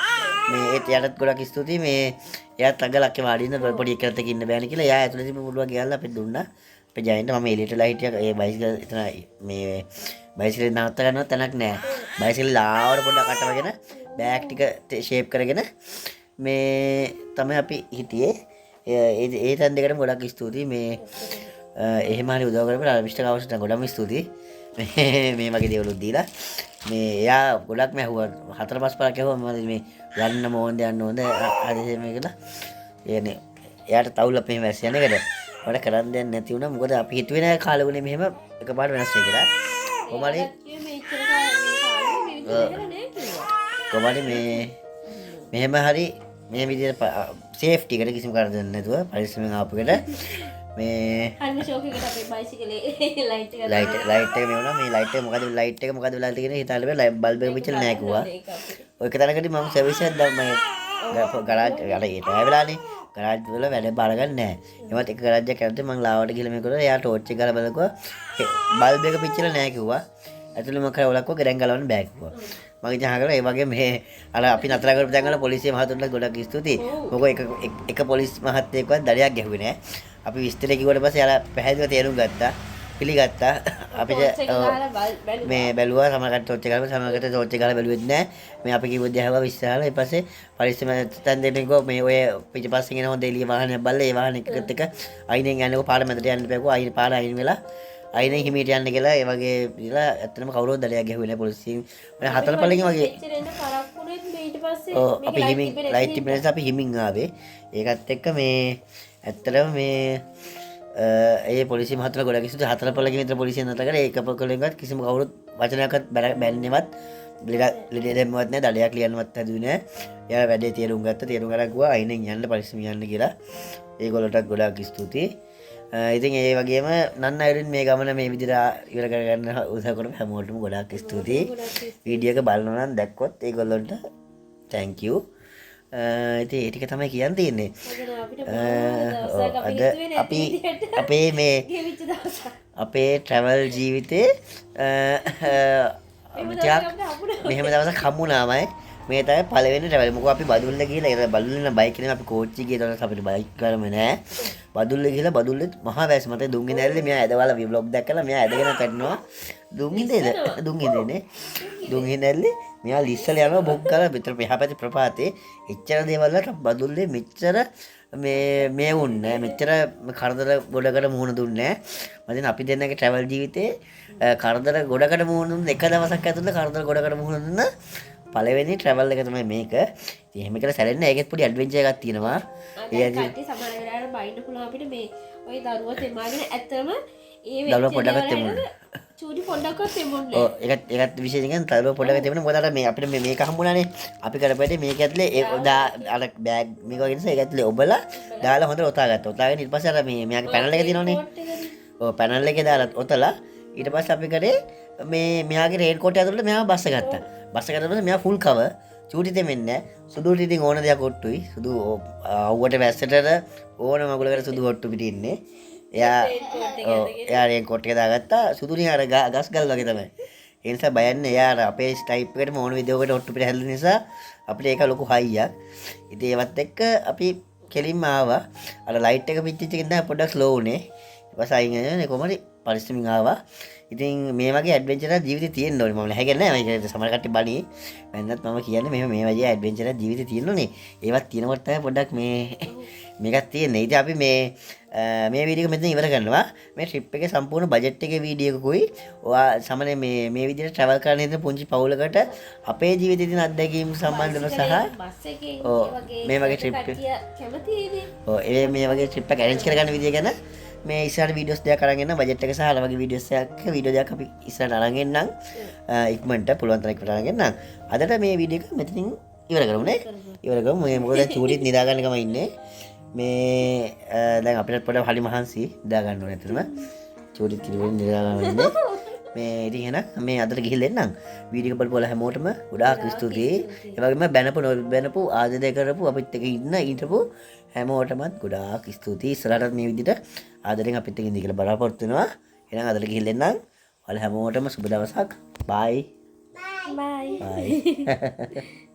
මේ එයාටත් ගොඩක් ස්තුතියි මේ එයාත් අගල අක්කේ වාඩි වෙන්න පොඩි එකකට ඉන්න බෑනේ කියලා එයා ඇතුළේ තිබ්බ පුටුවක් ගෙනල්ලා අපිට දුන්නා. අපේ ජයන්ට මම එළියටලා හිටියා ඒ බයිසිකල් එතන මේ බයිසිකල් නවත්ත ගන්නවත් තැනක් නැහැ. බයිසිකල් ලාවට පොඩ්ඩක් අටවගෙන බෑග් ටික ෂේප් කරගෙන මේ තමයි අපි හිටියේ. ඒ තැන් දෙකටම ගොඩක් ස්තුතියි. මේ එහෙම හරි උදව් කරපු මිස්ටර් ගාවෝෂ්ට ගොඩක් ස්තුතියි. මේ වගේ දේවලුත් දීලා මේ එයා ගොඩක්ම ඇහුවා 4-5 පාරක් ඇහුවා මම මේ යන්න ඕනද හරි මේ කියලා. يعني එයාට තවුල් අපේ වැස් යන එකට වඩා කරන්න දෙයක් නැති වුණා. මොකද අපි හිතුවේ නෑ කාලෙුනේ මෙහෙම එකපාරට වෙනස් වෙයි කියලා. කොහොමද මේ මෙහෙම හරි මේ විදිහට සේෆ්ටි එකට කිසිම කරදරයක් නැතුව පරිස්සමෙන් ආපු එකට මේ අන්න ෂෝක් එකට අපේ බයිසිකලේ ලයිට් එක මේ වුණා. මේ ලයිට් එක මොකද වෙලා තියෙන්නේ හිතාලේ බල්බ් එක පිච්චිලා නැහැ කිව්වා. ඔය තැනකදී මම සර්විස් එකක් දැම්මා ගරාජ් අර ඒට ආවෙලානේ ගරාජ් වල වැඩ බාර ගන්න නැහැ. ඒවත් එක ගරාජ් එකක් කරද්දී මම ලාවට ගිහලා මේක කරලා එයා ටෝච් එක ගාලා බලකුවා බල්බ් එක පිච්චිලා නැහැ කිව්වා. ඇතුළේ මම කරා ඔලක්ව ගරෙන් ගලවන්න බෑ කිව්වා. මම ඉතින් අහගලා ඒ වගේ මේ අර අපි නතර කරපු තැන් වල පොලිසිය මහතුන්ට ගොඩක් ස්තුතියි. මොකද එක පොලිස් මහත්තයෙක්වත් දඩයක් ගැහුවේ නැහැ. අපි විස්තරේ කිව්වට පස්සේ යාලා පැහැදිලිව තේරුම් ගත්තා. පිළිගත්තා. අපිට මේ බැලුවා සමහරකට ටෝච් එක ගාලා සමහරකට ටෝච් එක ගාලා බැලුවෙත් නැහැ. මේ අපි කිව්ව දේ අහුවා විශ්වාසලා ඊට පස්සේ පරිස්සම තැන් දෙන්නකෝ මේ ඔය පිටිපස්සෙන් එන හොඳ එළිය වාහනයක් බල්ල ඒ වාහන එකකට එක අයිනෙන් යන්නකෝ පාර මැදට යන්න බෑකෝ අයින පාර අයින් වෙලා අයිනෙන් හිමීට යන්න කියලා ඒ වගේ ඉතලා ඇත්තටම කවුරුත් දඩයක් ගැහුවේ නැහැ පොලිසියෙන්. මම හතර පළකින් වගේ ඔව් අපි හිමින් ලයිට් තිබෙන නිසා අපි හිමින් ආවේ. ඒකත් එක්ක මේ ඇත්තටම මේ ඒ පොලිසිය මහත්තයලා ගොඩක් ඉස්සුද හතර පළකින් විතර පොලිසිය නතර කරලා ඒක පොකලෙන්වත් කිසිම කවුරුත් වචනයක්වත් බැන්නේවත් ලෙඩ දෙන්නවත් නැහැ දඩයක් ලියන්නවත් හැදුවේ නැහැ. එයා වැඩේ තේරුම් ගත්තා. තේරුම් අරන් ගියා අයිනෙන් යන්න පරිස්සම යන්න කියලා. ඒගොල්ලන්ටත් ගොඩක් ස්තුතියි. ඉතින් ඒ වගේම නන්න අයුරින් මේ ගමන මේ විදිහට ඉවර කරගන්න උත්සාහ කරමු. හැමෝටම ගොඩක් ස්තුතියි. වීඩියෝ එක බලනවා නම් දැක්කොත් ඒගොල්ලන්ට thank you. ඉතින් ඒ ටික තමයි කියන්න තියෙන්නේ. අද අපි අපේ මේ අපේ ට්‍රැවල් ජීවිතේ මෙහෙම දවසක් හම්බුනාමයි මේ තමයි පළවෙනි ට්‍රැවල්. මොකද අපි බදුල්ල ගිහලා ඒක බදුල්ල බයික් එකේ අපි කෝච්චි ගියේ ඊට අපිට බයික් කරම නෑ. බදුල්ල ගිහලා බදුල්ලේ මහා වැස් මත දුම්ගින්ද ඇරලා මෙයා ඇදවලා ව්ලොග් දැක්කලා මෙයා ඇදගෙන කටනවා. දුම්ගින්දේ දුම්ගින්ද ඇරලා මෙයා ලිස්සල යනවා බොක් කරලා පිටර මෙහා පැත්තේ ප්‍රපාතේ එච්චර දේවල් වලට බදුල්ලේ මෙච්චර මේ වුන්නේ මෙච්චර කරදර ගොඩකට මුහුණ දුන්නේ නැහැ. මම අපි දෙන්නගේ ට්‍රැවල් ජීවිතේ කරදර ගොඩකට මුහුණ දුන්න එක දවසක් ඇතුළත කරදර ගොඩකට මුහුණ දුන්න පළවෙනි ට්‍රැවල් එක තමයි මේක. ඉතින් එහෙම කියලා සැලෙන්න ඒකෙත් පොඩි ඇඩ්වෙන්චර් එකක් තියෙනවා. ඒ ඇයි සමහර වෙලාවට බයින්න පුළුවන් අපිට මේ ඔය දරුවා තෙමාගෙන ඇත්තම ඒ දරුවා පොඩ්ඩක් තෙමුණ. චූටි පොඩ්ඩක්වත් තෙමුන්නේ. ඔව් ඒකත් විශේෂයෙන් දරුවා පොඩ්ඩක් තෙමුණ මොකද අර මේ අපිට මේක හම්බුණානේ. අපි කරපැටේ මේක ඇතුලේ අර බෑග් මේක වගේ නිසා ඒක ඇතුලේ ඔබලා දාලා හොඳට ඔතා ගත්තා. ඔතාගෙන ඊට පස්සේ අර මෙයාගේ පැනල් එක තියෙනවනේ. ඔව් පැනල් එකේ දාලා ඔතලා ඊට පස්සේ අපි කරේ මේ මෙයාගේ රේන් කෝට් එක ඇතුළට මෙයාව බස්ස ගත්තා. බස්ස ගත්තා පස්සේ මෙයා ෆුල් කවර් චූටි දෙමින් නැහැ. සුදුට ඉතින් ඕන දෙයක් ඔට්ටුයි. සුදු අවුවට වැස්සට ඕන මගුලකට සුදු ඔට්ටු පිටින් ඉන්නේ. එයා රේන් කෝට් එක දාගත්තා. සුදුනේ අර ගස් ගල් වගේ තමයි. ඒ නිසා බයන්නේ එයා අර අපේ ටයිප් එකටම ඕන විදිහකට ඔට්ටු පිට හැදෙන නිසා අපිට ඒක ලොකු හයියක්. ඉතින් ඒවත් එක්ක අපි කෙලින්ම ආවා. අර ලයිට් එක පිච්චිච්ච එකෙන් තමයි පොඩ්ඩක් ස්ලෝ වුනේ. ඊට පස්සේ අයින් වෙනවා කොහමද පරිස්සමින් ආවා. ඉතින් මේ වගේ ඇඩ්වෙන්චර් එකක් ජීවිතේ තියෙන්න ඕනේ. මම නැහැ නෑ. මම සමහර කට්ටිය බණී. මන්නත් මම කියන්නේ මේ වගේ ඇඩ්වෙන්චර් එකක් ජීවිතේ තියෙන්න ඕනේ. ඒවත් තියෙනකොට තමයි පොඩ්ඩක් මේකක් තියෙන්නේ. ඉතින් අපි මේ වීඩියෝ එක මෙතන ඉවර කරනවා. මේ ට්‍රිප් එකේ සම්පූර්ණ බජට් එකේ වීඩියෝ එකකුයි ඔයා සමනේ මේ විදිහට ට්‍රැවල් කරන්න ඉන්න පුංචි පවුලකට අපේ ජීවිතේ තියෙන අත්දැකීම් සම්බන්ධව සහ මේ වගේ ට්‍රිප් එක මේ වගේ ට්‍රිප් එක ඇරේන්ජ් කරගන්න විදිය ගැන මේ ඉස්සරහ වීඩියෝස් දෙකක් අරන් එන්න බජට් එක සහ අර වගේ වීඩියෝ දෙකක් අපි ඉස්සරහට අරන් එන්නම් ඉක්මනට පුළුවන් තරම් ඉක්මනට අරන් එන්නම් අදට මේ වීඩියෝ එක මෙතනින් ඉවර කරමු නේ ඉවර කරමු මේ මොකද චූටිත් නිදා ගන්න කම ඉන්නේ මේ දැන් අපිට පොඩ්ඩක් හරි මහන්සි නිදා ගන්න ඕනේ ඇත්තටම චූටිත් කිරිවෙන් නිදා ගන්න ඉන්නේ මේ ඉතින් එහෙනම් මේ අදට ගිහිල්ලා එන්නම් වීඩියෝ එක බලපුවා හැමෝටම ගොඩාක් ස්තුතියි ඒ වගේම බැනපු ආදරය කරපු අපිත් එක්ක ඉන්න ඊටපු හැමෝටමත් ගොඩාක් ස්තුතියි ඉස්සරහට මේ විදිහට ආදරෙන් අපිත් එක්ක ඉන්න කියලා බලාපොරොත්තු වෙනවා එහෙනම් අදට ගිහිල්ලා එන්නම් ඔයාලා හැමෝටම සුබ දවසක් බයි බයි